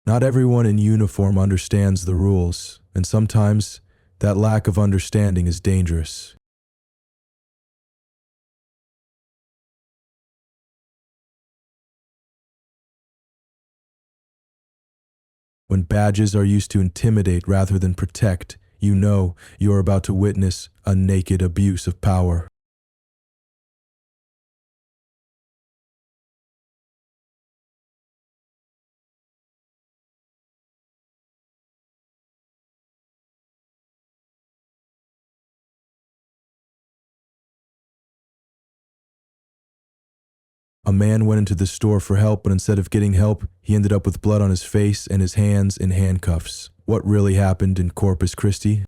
Not everyone in uniform understands the rules, and sometimes that lack of understanding is dangerous. When badges are used to intimidate rather than protect, you know you're about to witness a naked abuse of power. A man went into the store for help, but instead of getting help, he ended up with blood on his face and his hands in handcuffs. What really happened in Corpus Christi?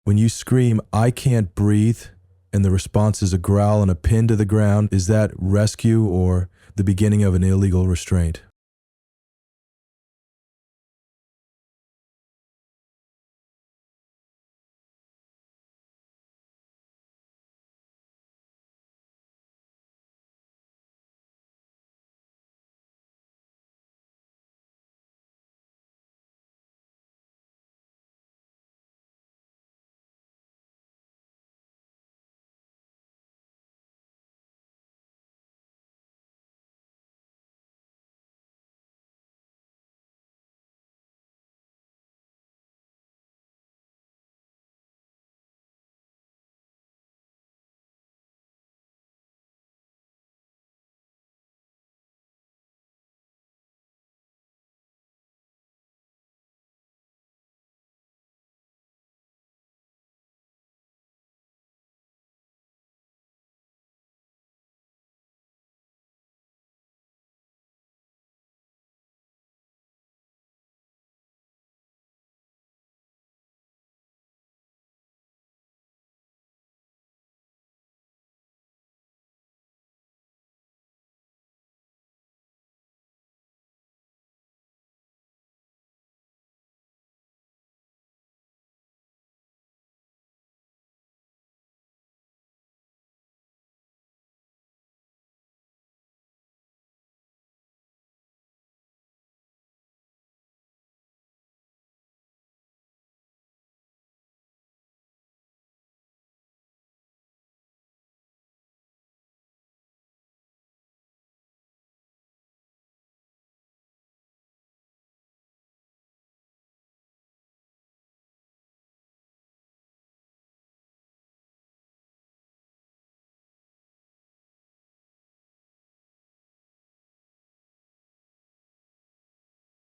When you scream, "I can't breathe," and the response is a growl and a pin to the ground, is that rescue or the beginning of an illegal restraint?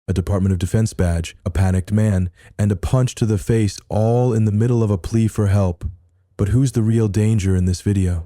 a Department of Defense badge, a panicked man, and a punch to the face, all in the middle of a plea for help. But who's the real danger in this video?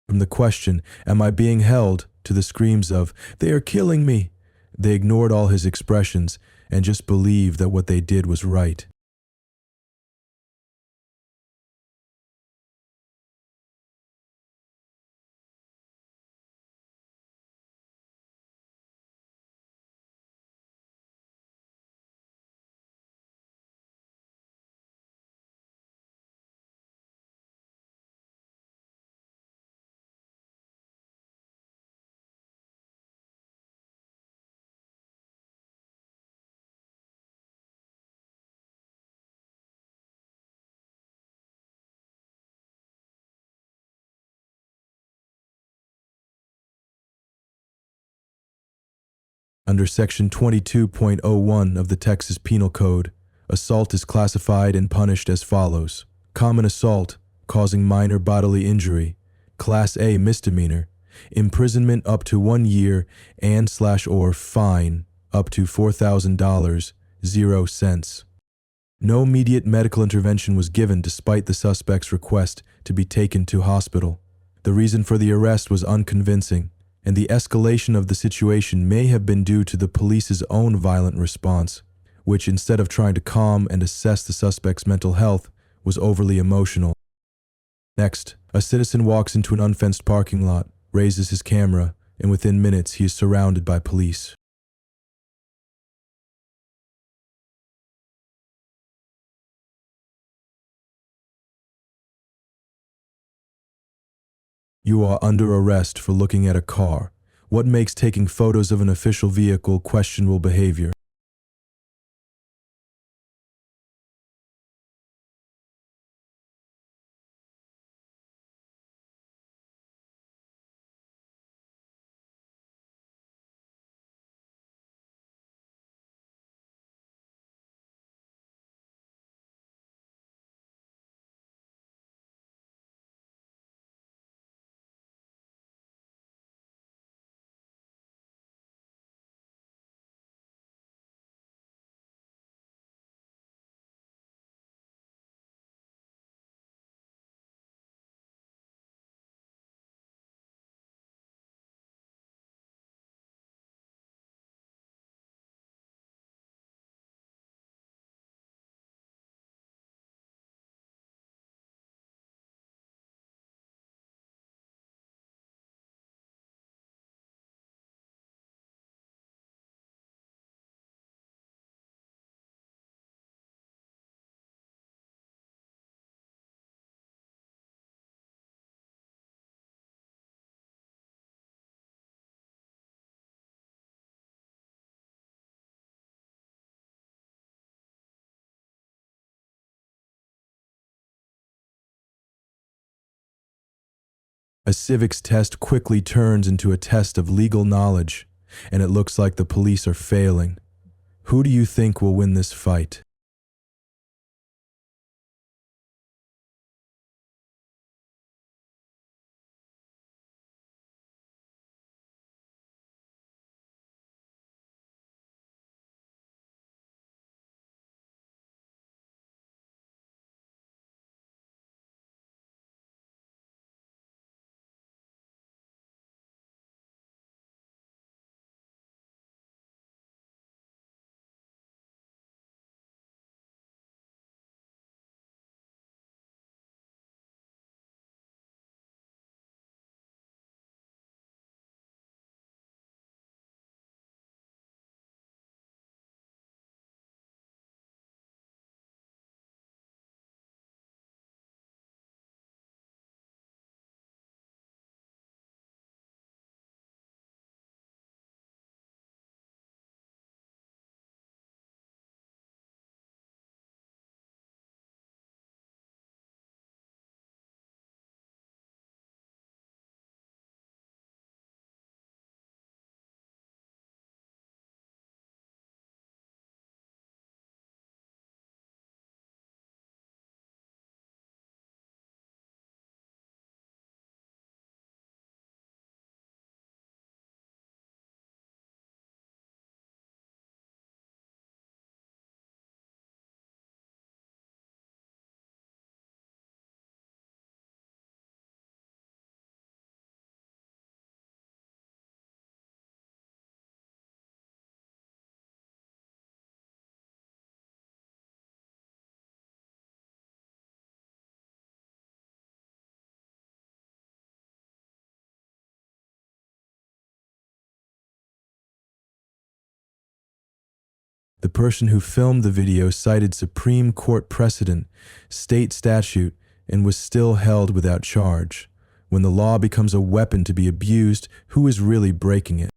From the question, "Am I being held?" to the screams of, "They are killing me," they ignored all his expressions and just believed that what they did was right. Under Section 22.01 of the Texas Penal Code, assault is classified and punished as follows: common assault, causing minor bodily injury, Class A misdemeanor, imprisonment up to 1 year and/or fine up to $4,000, 0 cents. No immediate medical intervention was given despite the suspect's request to be taken to hospital. The reason for the arrest was unconvincing, and the escalation of the situation may have been due to the police's own violent response, which, instead of trying to calm and assess the suspect's mental health, was overly emotional. Next, a citizen walks into an unfenced parking lot, raises his camera, and within minutes he is surrounded by police. You are under arrest for looking at a car. What makes taking photos of an official vehicle questionable behavior? A civics test quickly turns into a test of legal knowledge, and it looks like the police are failing. Who do you think will win this fight? The person who filmed the video cited Supreme Court precedent, state statute, and was still held without charge. When the law becomes a weapon to be abused, who is really breaking it?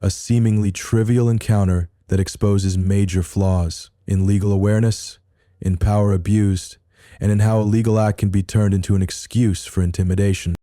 A seemingly trivial encounter that exposes major flaws in legal awareness, in power abused, and in how a legal act can be turned into an excuse for intimidation.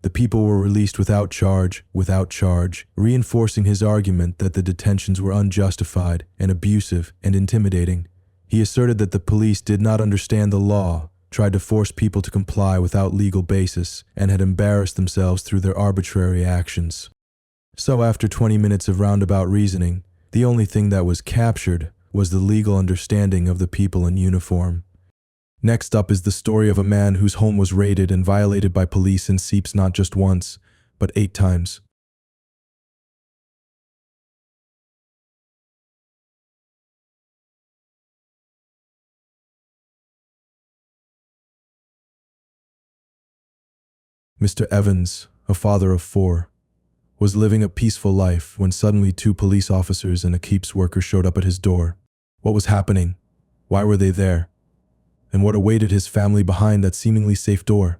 The people were released without charge, reinforcing his argument that the detentions were unjustified and abusive and intimidating. He asserted that the police did not understand the law, tried to force people to comply without legal basis, and had embarrassed themselves through their arbitrary actions. So after 20 minutes of roundabout reasoning, the only thing that was captured was the legal understanding of the people in uniform. Next up is the story of a man whose home was raided and violated by police in Seeps not just once, but 8 times. Mr. Evans, a father of 4, was living a peaceful life when suddenly 2 police officers and a keeps worker showed up at his door. What was happening? Why were they there? And what awaited his family behind that seemingly safe door?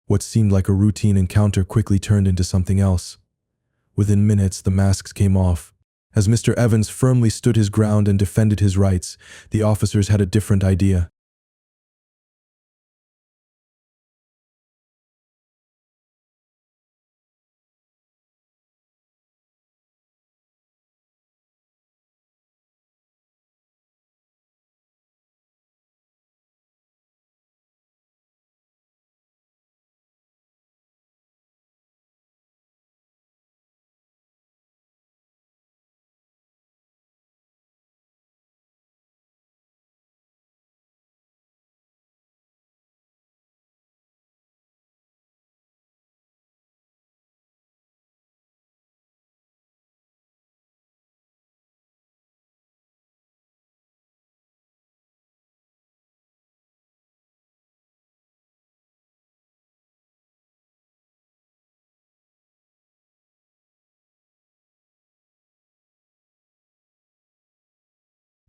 What seemed like a routine encounter quickly turned into something else. Within minutes, the masks came off. As Mr. Evans firmly stood his ground and defended his rights, the officers had a different idea.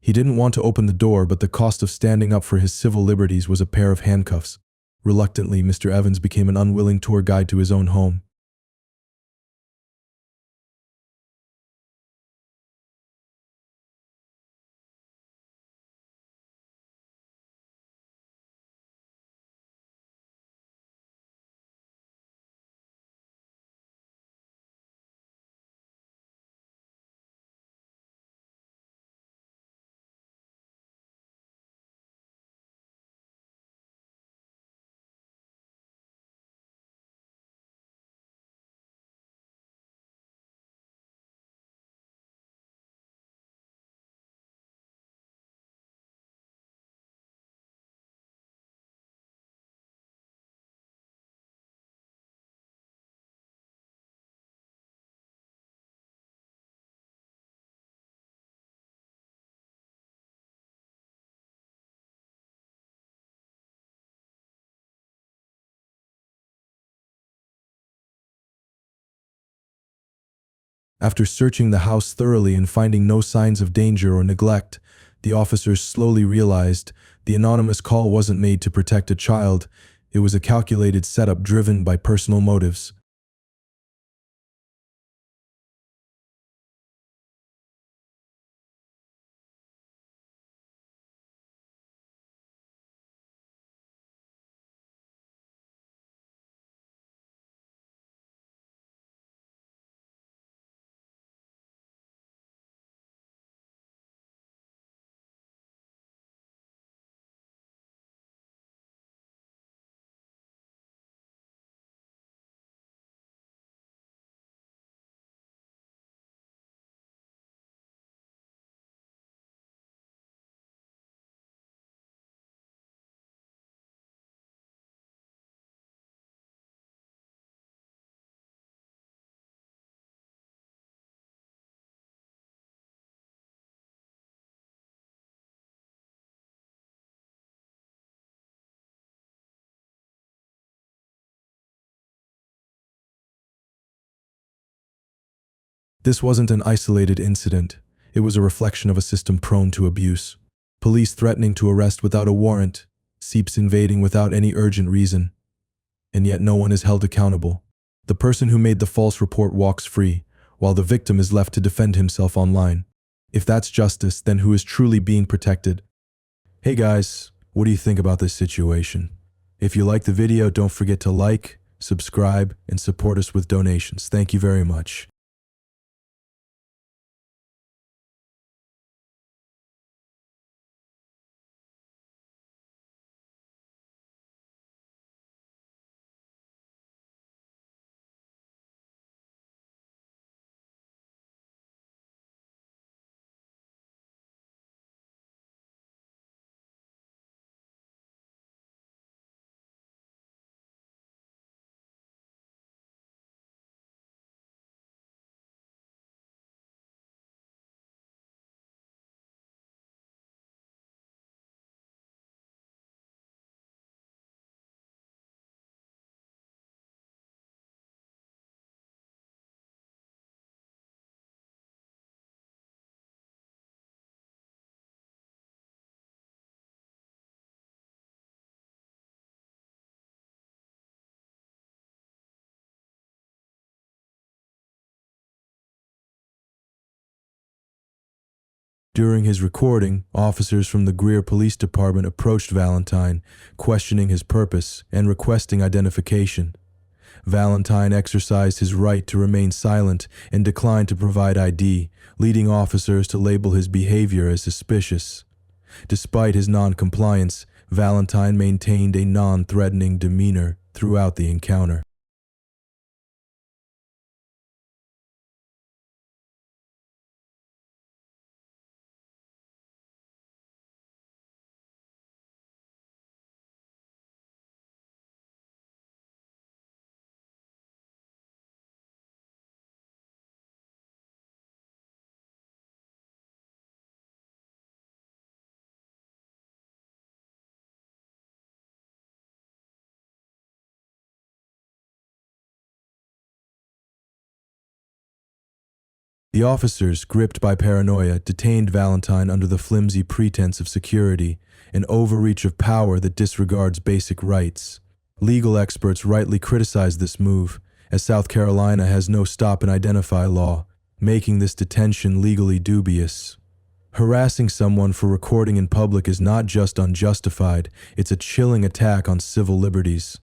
He didn't want to open the door, but the cost of standing up for his civil liberties was a pair of handcuffs. Reluctantly, Mr. Evans became an unwilling tour guide to his own home. After searching the house thoroughly and finding no signs of danger or neglect, the officers slowly realized the anonymous call wasn't made to protect a child. It was a calculated setup driven by personal motives. This wasn't an isolated incident. It was a reflection of a system prone to abuse. Police threatening to arrest without a warrant, SEEPs invading without any urgent reason, and yet no one is held accountable. The person who made the false report walks free, while the victim is left to defend himself online. If that's justice, then who is truly being protected? Hey guys, what do you think about this situation? If you like the video, don't forget to like, subscribe, and support us with donations. Thank you very much. During his recording, officers from the Greer Police Department approached Valentine, questioning his purpose and requesting identification. Valentine exercised his right to remain silent and declined to provide ID, leading officers to label his behavior as suspicious. Despite his non-compliance, Valentine maintained a non-threatening demeanor throughout the encounter. The officers, gripped by paranoia, detained Valentine under the flimsy pretense of security, an overreach of power that disregards basic rights. Legal experts rightly criticize this move, as South Carolina has no stop and identify law, making this detention legally dubious. Harassing someone for recording in public is not just unjustified, it's a chilling attack on civil liberties.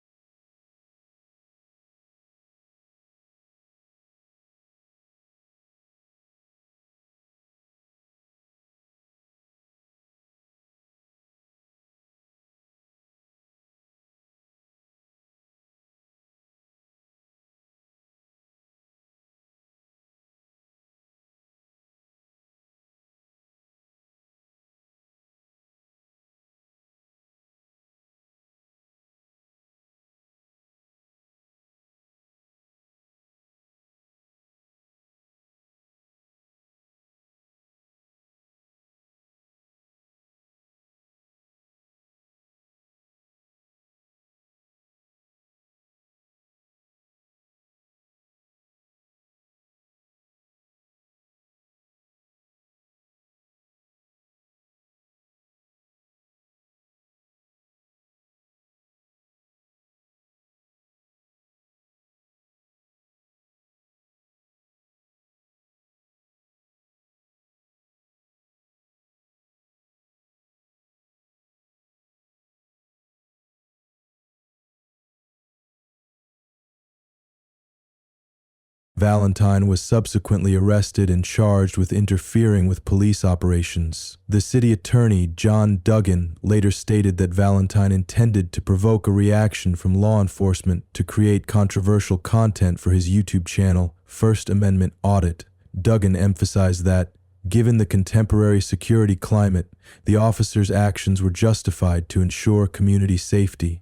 Valentine was subsequently arrested and charged with interfering with police operations. The city attorney, John Duggan, later stated that Valentine intended to provoke a reaction from law enforcement to create controversial content for his YouTube channel, First Amendment Audit. Duggan emphasized that, given the contemporary security climate, the officers' actions were justified to ensure community safety.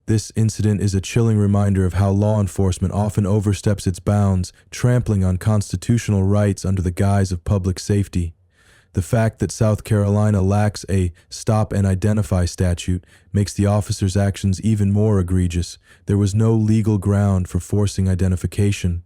This incident is a chilling reminder of how law enforcement often oversteps its bounds, trampling on constitutional rights under the guise of public safety. The fact that South Carolina lacks a stop and identify statute makes the officers' actions even more egregious. There was no legal ground for forcing identification.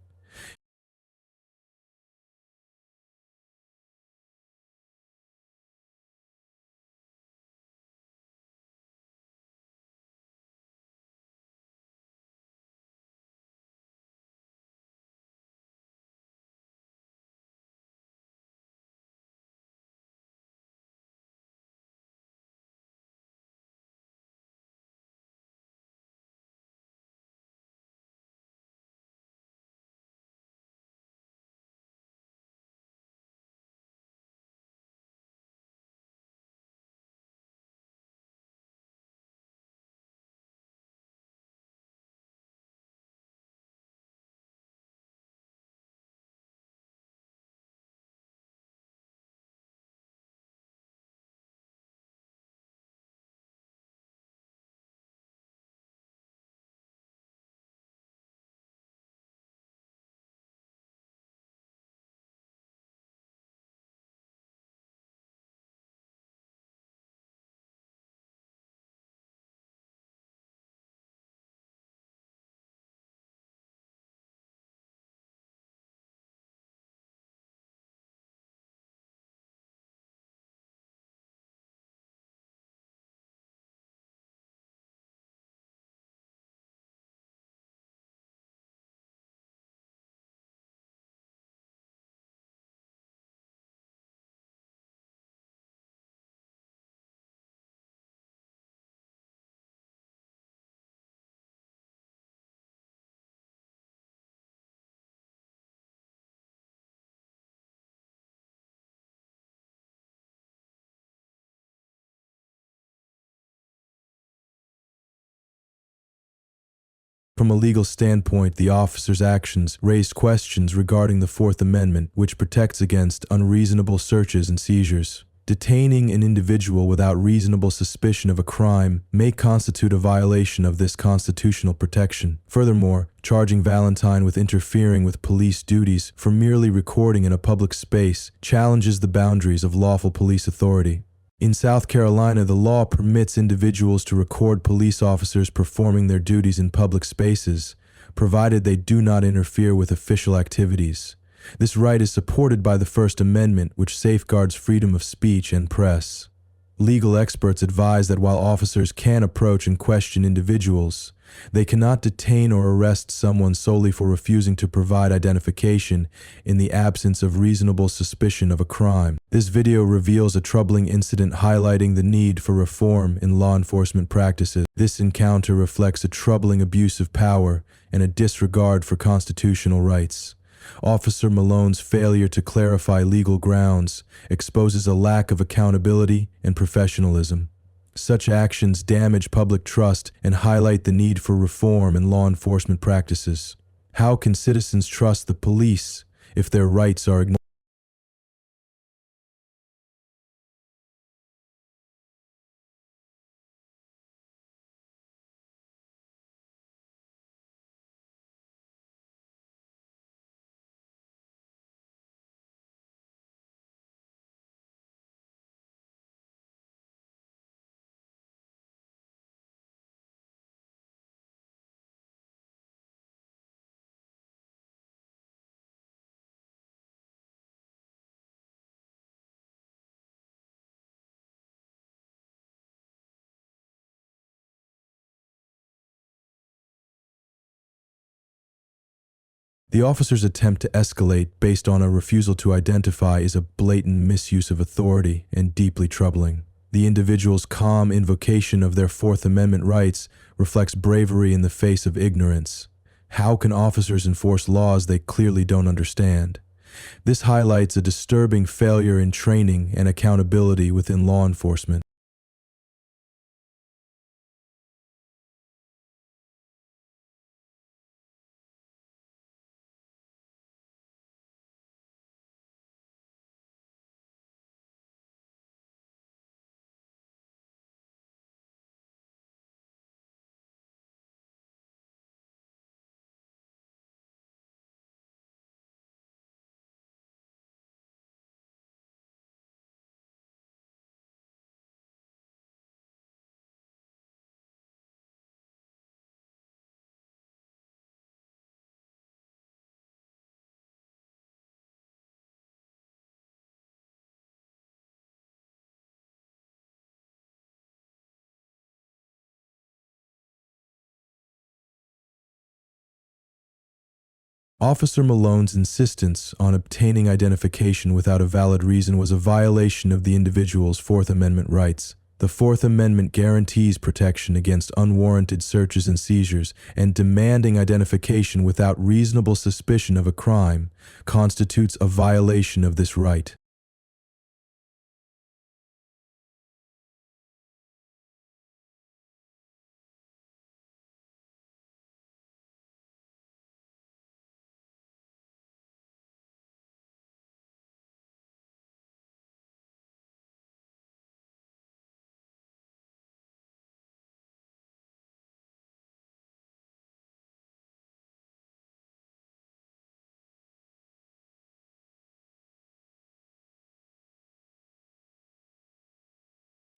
From a legal standpoint, the officer's actions raised questions regarding the Fourth Amendment, which protects against unreasonable searches and seizures. Detaining an individual without reasonable suspicion of a crime may constitute a violation of this constitutional protection. Furthermore, charging Valentine with interfering with police duties for merely recording in a public space challenges the boundaries of lawful police authority. In South Carolina, the law permits individuals to record police officers performing their duties in public spaces, provided they do not interfere with official activities. This right is supported by the First Amendment, which safeguards freedom of speech and press. Legal experts advise that while officers can approach and question individuals, they cannot detain or arrest someone solely for refusing to provide identification in the absence of reasonable suspicion of a crime. This video reveals a troubling incident highlighting the need for reform in law enforcement practices. This encounter reflects a troubling abuse of power and a disregard for constitutional rights. Officer Malone's failure to clarify legal grounds exposes a lack of accountability and professionalism. Such actions damage public trust and highlight the need for reform in law enforcement practices. How can citizens trust the police if their rights are ignored? The officer's attempt to escalate based on a refusal to identify is a blatant misuse of authority and deeply troubling. The individual's calm invocation of their Fourth Amendment rights reflects bravery in the face of ignorance. How can officers enforce laws they clearly don't understand? This highlights a disturbing failure in training and accountability within law enforcement. Officer Malone's insistence on obtaining identification without a valid reason was a violation of the individual's Fourth Amendment rights. The Fourth Amendment guarantees protection against unwarranted searches and seizures, and demanding identification without reasonable suspicion of a crime constitutes a violation of this right.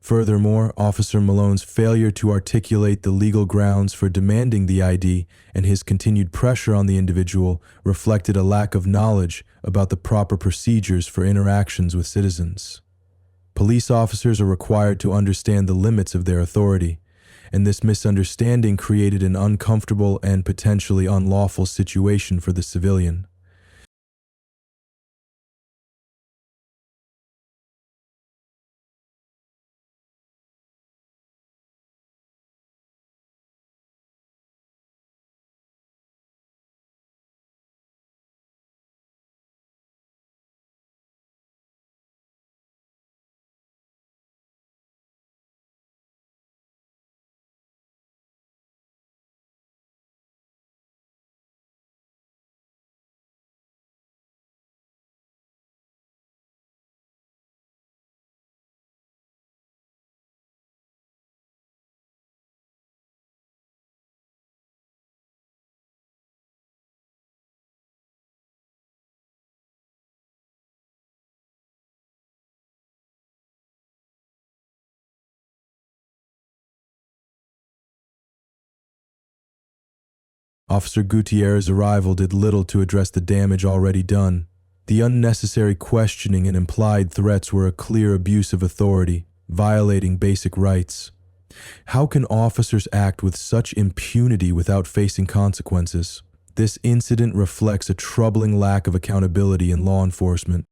Furthermore, Officer Malone's failure to articulate the legal grounds for demanding the ID and his continued pressure on the individual reflected a lack of knowledge about the proper procedures for interactions with citizens. Police officers are required to understand the limits of their authority, and this misunderstanding created an uncomfortable and potentially unlawful situation for the civilian. Officer Gutierrez's arrival did little to address the damage already done. The unnecessary questioning and implied threats were a clear abuse of authority, violating basic rights. How can officers act with such impunity without facing consequences? This incident reflects a troubling lack of accountability in law enforcement.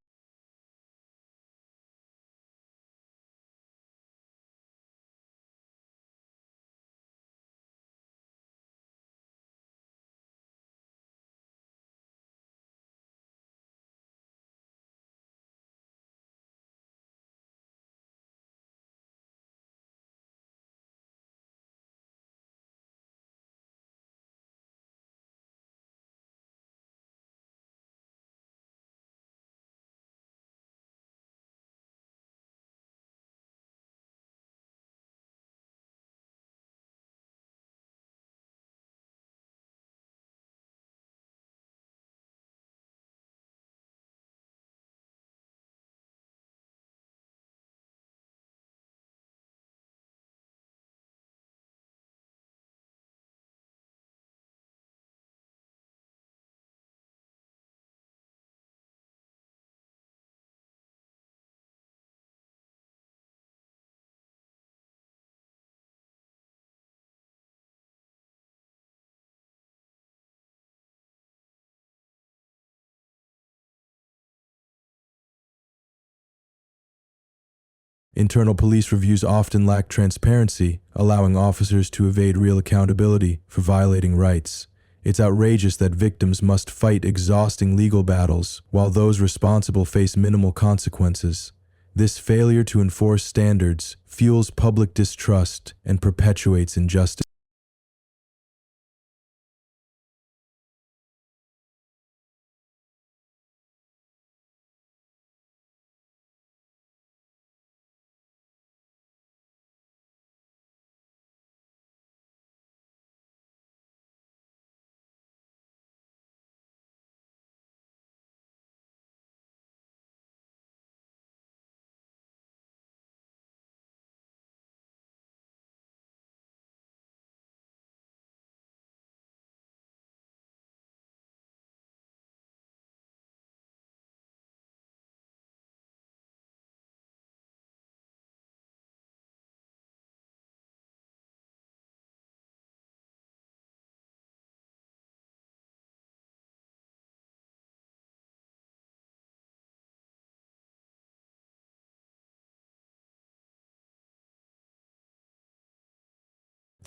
Internal police reviews often lack transparency, allowing officers to evade real accountability for violating rights. It's outrageous that victims must fight exhausting legal battles while those responsible face minimal consequences. This failure to enforce standards fuels public distrust and perpetuates injustice.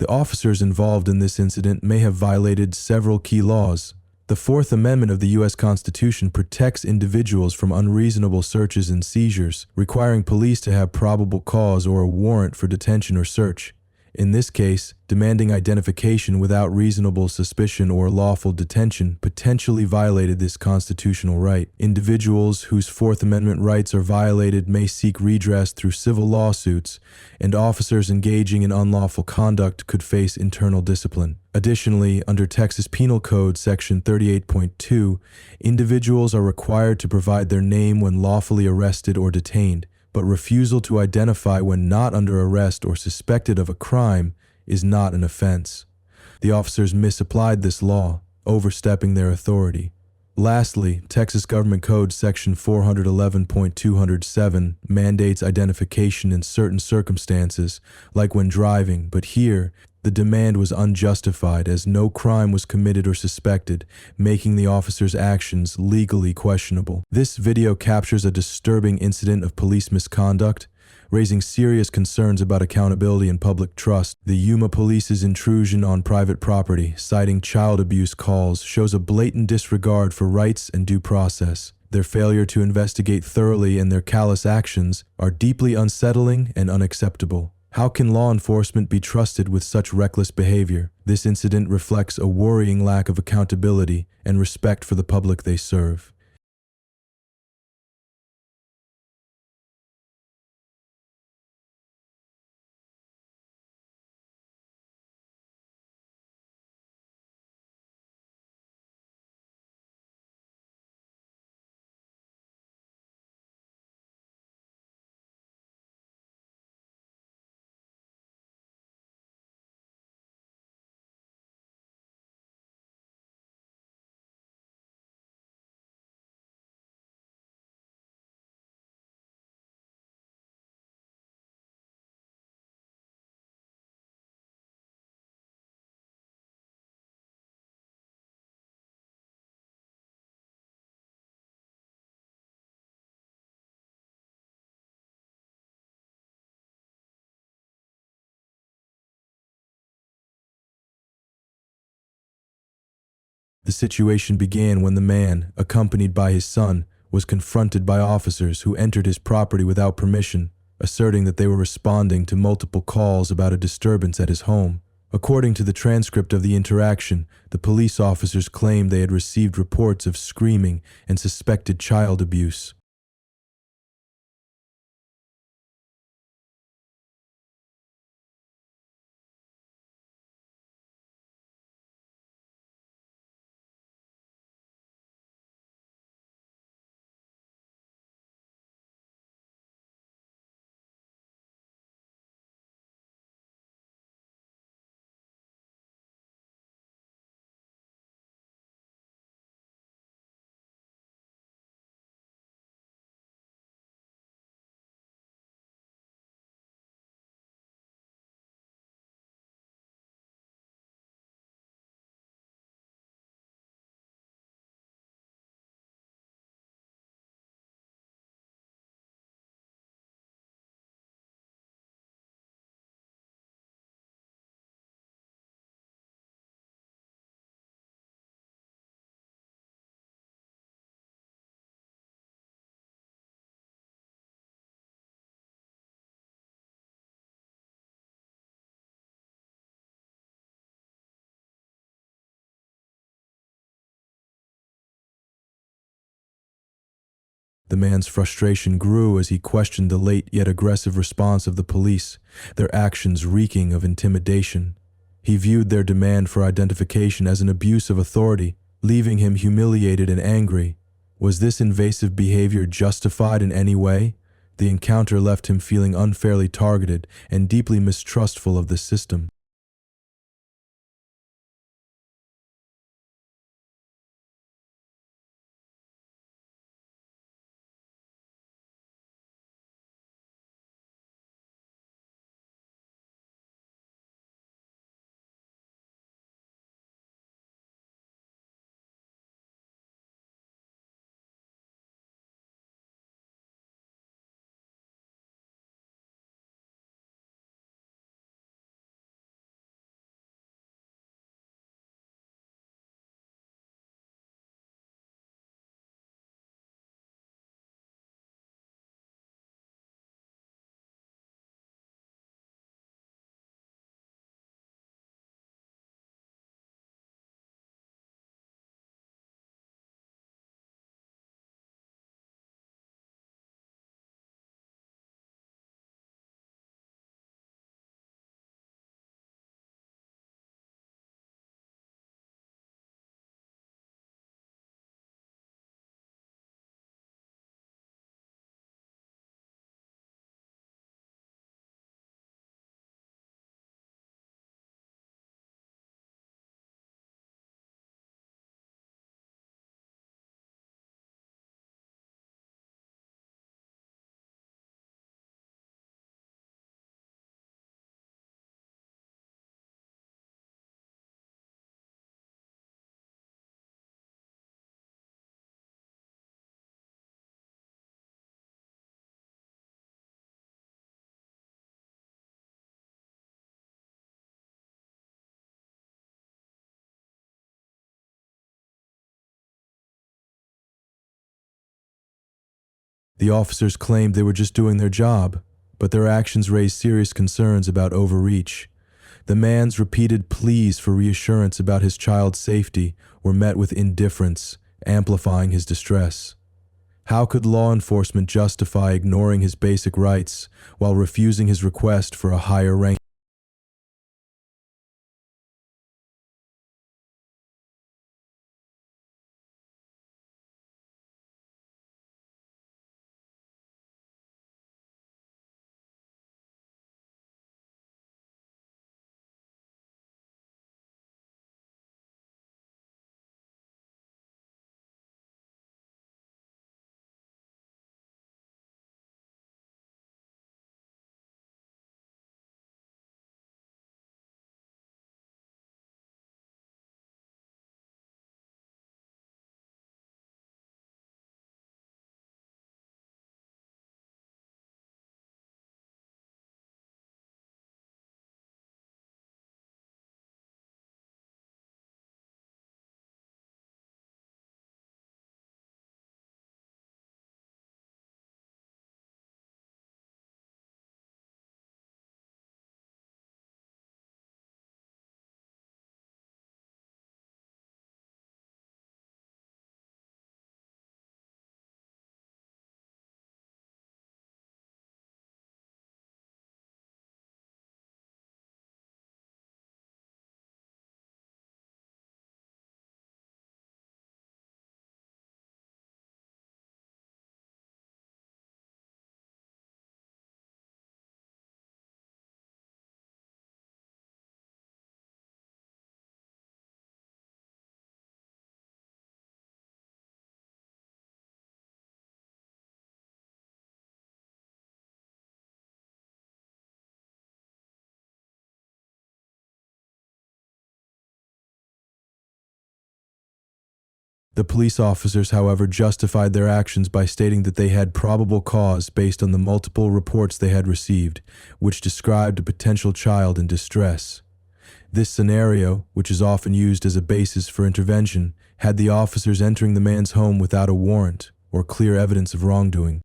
The officers involved in this incident may have violated several key laws. The Fourth Amendment of the U.S. Constitution protects individuals from unreasonable searches and seizures, requiring police to have probable cause or a warrant for detention or search. In this case, demanding identification without reasonable suspicion or lawful detention potentially violated this constitutional right. Individuals whose Fourth Amendment rights are violated may seek redress through civil lawsuits, and officers engaging in unlawful conduct could face internal discipline. Additionally, under Texas Penal Code Section 38.2, individuals are required to provide their name when lawfully arrested or detained, but refusal to identify when not under arrest or suspected of a crime is not an offense. The officers misapplied this law, overstepping their authority. Lastly, Texas Government Code Section 411.207 mandates identification in certain circumstances, like when driving, but here, the demand was unjustified as no crime was committed or suspected, making the officers' actions legally questionable. This video captures a disturbing incident of police misconduct, raising serious concerns about accountability and public trust. The Yuma Police's intrusion on private property, citing child abuse calls, shows a blatant disregard for rights and due process. Their failure to investigate thoroughly and their callous actions are deeply unsettling and unacceptable. How can law enforcement be trusted with such reckless behavior? This incident reflects a worrying lack of accountability and respect for the public they serve. The situation began when the man, accompanied by his son, was confronted by officers who entered his property without permission, asserting that they were responding to multiple calls about a disturbance at his home. According to the transcript of the interaction, the police officers claimed they had received reports of screaming and suspected child abuse. The man's frustration grew as he questioned the late yet aggressive response of the police, their actions reeking of intimidation. He viewed their demand for identification as an abuse of authority, leaving him humiliated and angry. Was this invasive behavior justified in any way? The encounter left him feeling unfairly targeted and deeply mistrustful of the system. The officers claimed they were just doing their job, but their actions raised serious concerns about overreach. The man's repeated pleas for reassurance about his child's safety were met with indifference, amplifying his distress. How could law enforcement justify ignoring his basic rights while refusing his request for a higher rank? The police officers, however, justified their actions by stating that they had probable cause based on the multiple reports they had received, which described a potential child in distress. This scenario, which is often used as a basis for intervention, had the officers entering the man's home without a warrant or clear evidence of wrongdoing.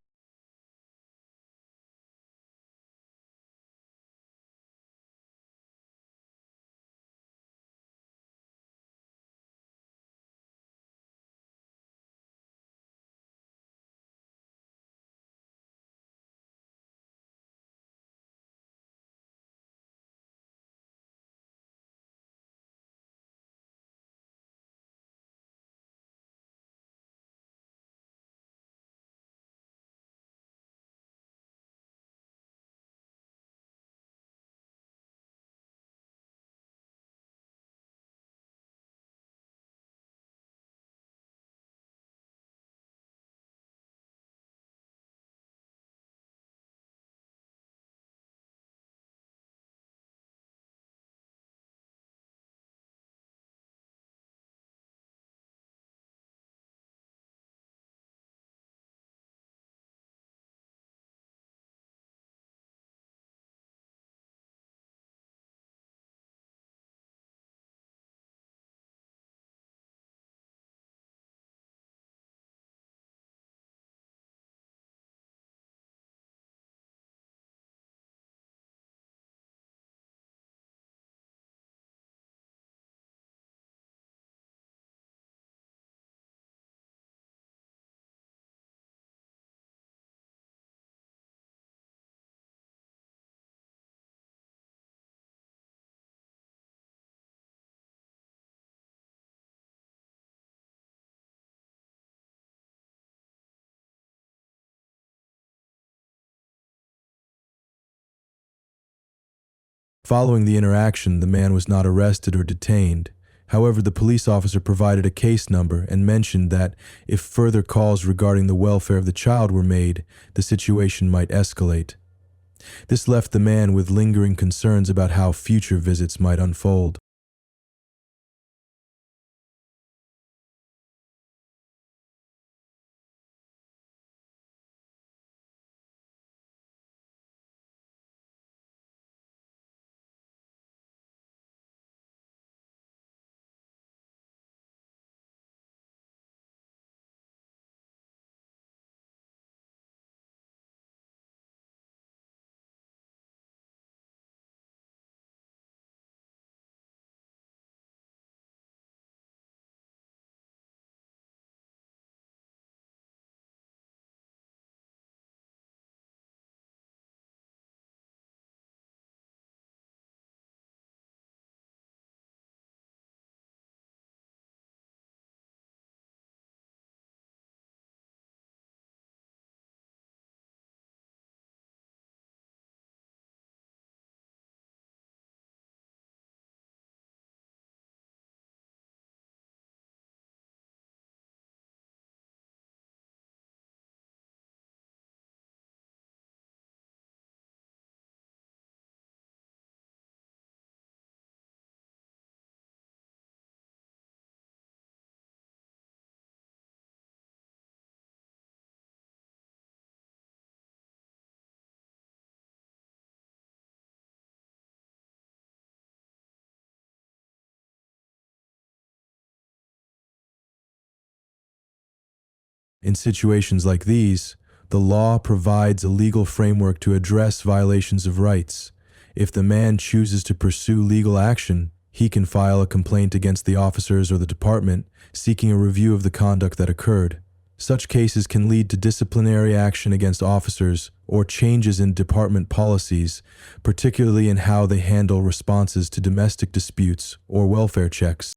Following the interaction, the man was not arrested or detained. However, the police officer provided a case number and mentioned that if further calls regarding the welfare of the child were made, the situation might escalate. This left the man with lingering concerns about how future visits might unfold. In situations like these, the law provides a legal framework to address violations of rights. If the man chooses to pursue legal action, he can file a complaint against the officers or the department, seeking a review of the conduct that occurred. Such cases can lead to disciplinary action against officers or changes in department policies, particularly in how they handle responses to domestic disputes or welfare checks.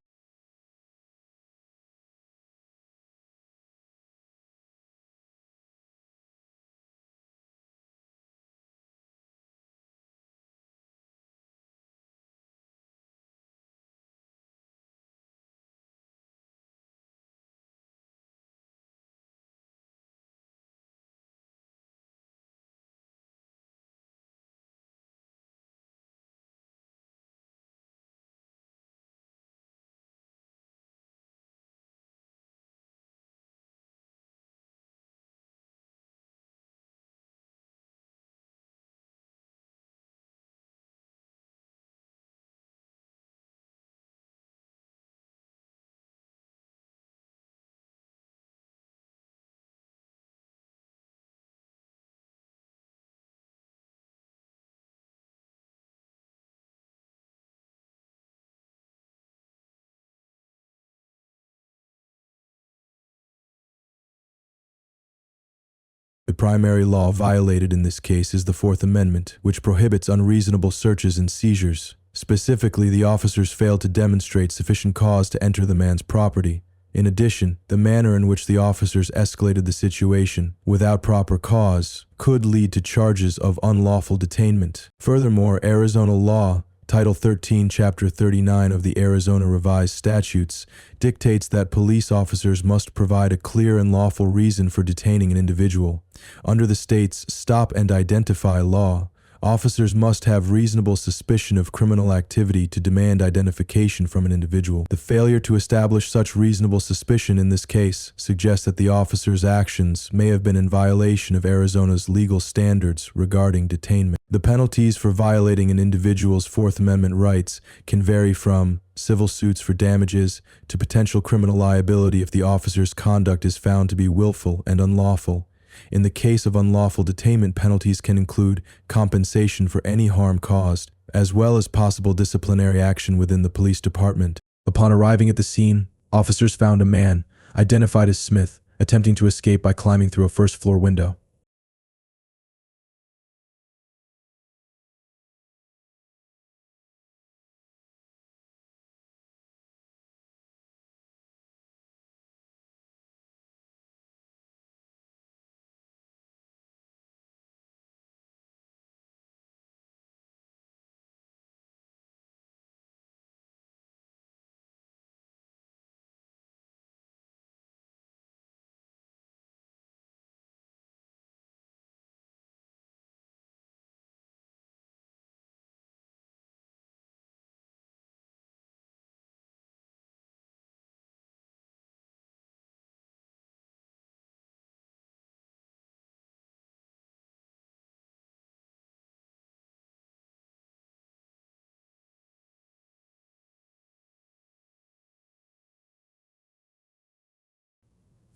primary law violated in this case is the Fourth Amendment, which prohibits unreasonable searches and seizures. Specifically, the officers failed to demonstrate sufficient cause to enter the man's property. In addition, the manner in which the officers escalated the situation without proper cause could lead to charges of unlawful detainment. Furthermore, Arizona law, Title 13, Chapter 39 of the Arizona Revised Statutes, dictates that police officers must provide a clear and lawful reason for detaining an individual. Under the state's Stop and Identify law, officers must have reasonable suspicion of criminal activity to demand identification from an individual. The failure to establish such reasonable suspicion in this case suggests that the officers' actions may have been in violation of Arizona's legal standards regarding detainment. The penalties for violating an individual's Fourth Amendment rights can vary from civil suits for damages to potential criminal liability if the officer's conduct is found to be willful and unlawful. In the case of unlawful detainment, penalties can include compensation for any harm caused, as well as possible disciplinary action within the police department. Upon arriving at the scene, officers found a man, identified as Smith, attempting to escape by climbing through a first-floor window.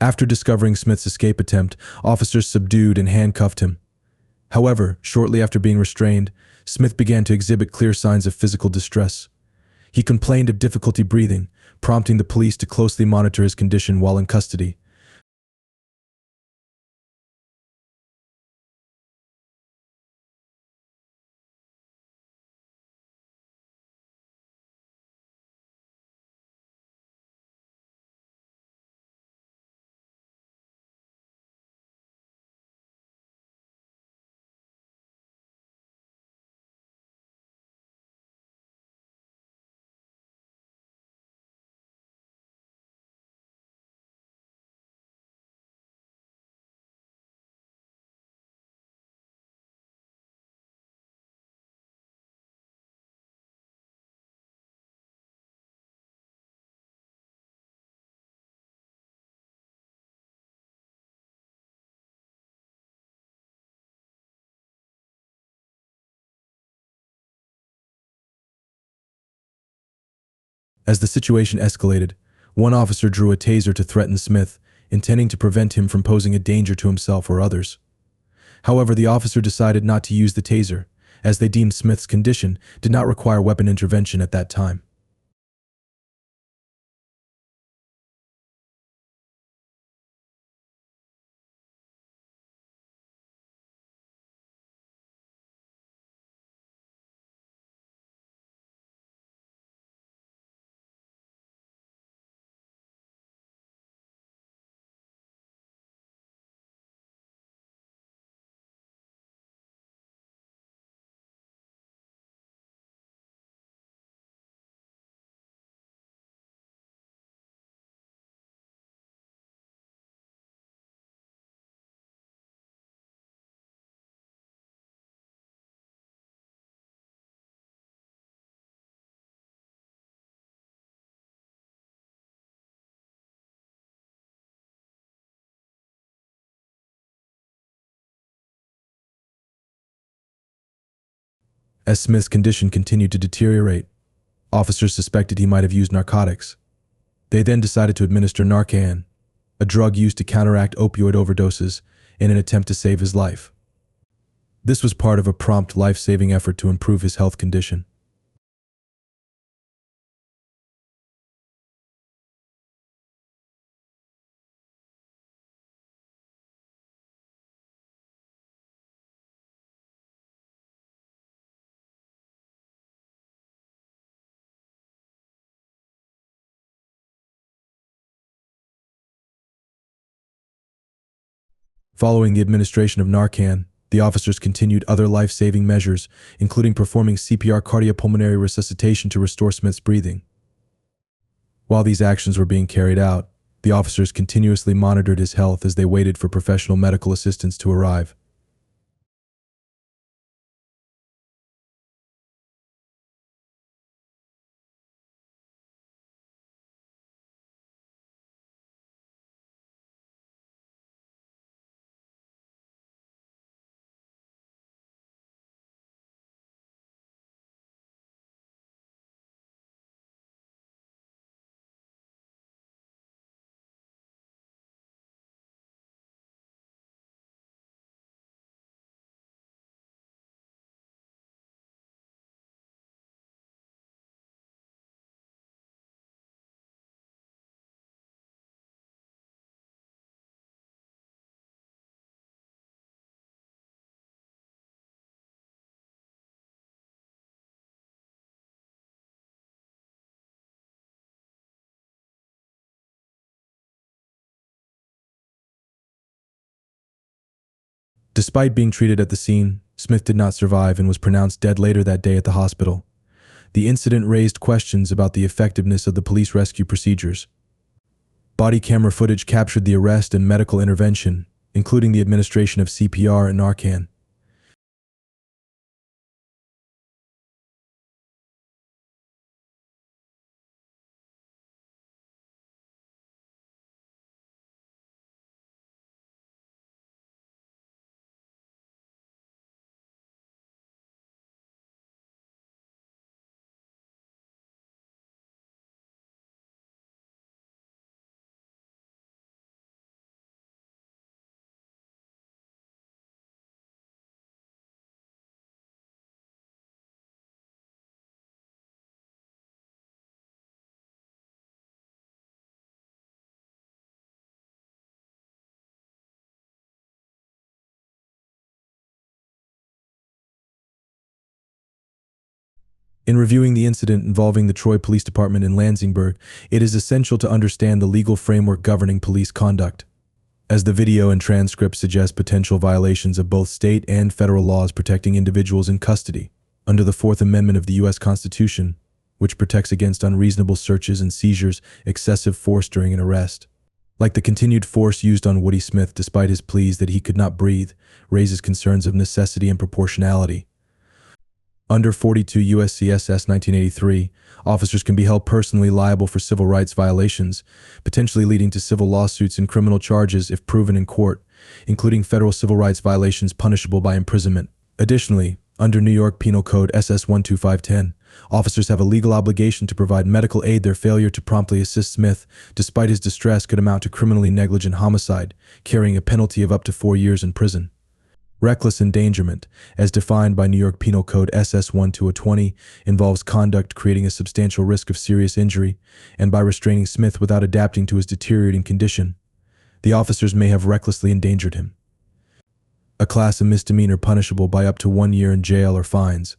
After discovering Smith's escape attempt, officers subdued and handcuffed him. However, shortly after being restrained, Smith began to exhibit clear signs of physical distress. He complained of difficulty breathing, prompting the police to closely monitor his condition while in custody. As the situation escalated, one officer drew a taser to threaten Smith, intending to prevent him from posing a danger to himself or others. However, the officer decided not to use the taser, as they deemed Smith's condition did not require weapon intervention at that time. As Smith's condition continued to deteriorate, officers suspected he might have used narcotics. They then decided to administer Narcan, a drug used to counteract opioid overdoses, in an attempt to save his life. This was part of a prompt life-saving effort to improve his health condition. Following the administration of Narcan, the officers continued other life-saving measures, including performing CPR cardiopulmonary resuscitation to restore Smith's breathing. While these actions were being carried out, the officers continuously monitored his health as they waited for professional medical assistance to arrive. Despite being treated at the scene, Smith did not survive and was pronounced dead later that day at the hospital. The incident raised questions about the effectiveness of the police rescue procedures. Body camera footage captured the arrest and medical intervention, including the administration of CPR and Narcan. In reviewing the incident involving the Troy Police Department in Lansingburg, it is essential to understand the legal framework governing police conduct, as the video and transcript suggest potential violations of both state and federal laws protecting individuals in custody, under the Fourth Amendment of the U.S. Constitution, which protects against unreasonable searches and seizures, excessive force during an arrest. Like the continued force used on Woody Smith despite his pleas that he could not breathe, raises concerns of necessity and proportionality. Under 42 U.S.C. SS 1983, officers can be held personally liable for civil rights violations, potentially leading to civil lawsuits and criminal charges if proven in court, including federal civil rights violations punishable by imprisonment. Additionally, under New York Penal Code SS 12510, officers have a legal obligation to provide medical aid. Their failure to promptly assist Smith, despite his distress, could amount to criminally negligent homicide, carrying a penalty of up to 4 years in prison. Reckless endangerment, as defined by New York Penal Code SS 12020, involves conduct creating a substantial risk of serious injury, and by restraining Smith without adapting to his deteriorating condition, the officers may have recklessly endangered him. A class of misdemeanor punishable by up to 1 year in jail or fines.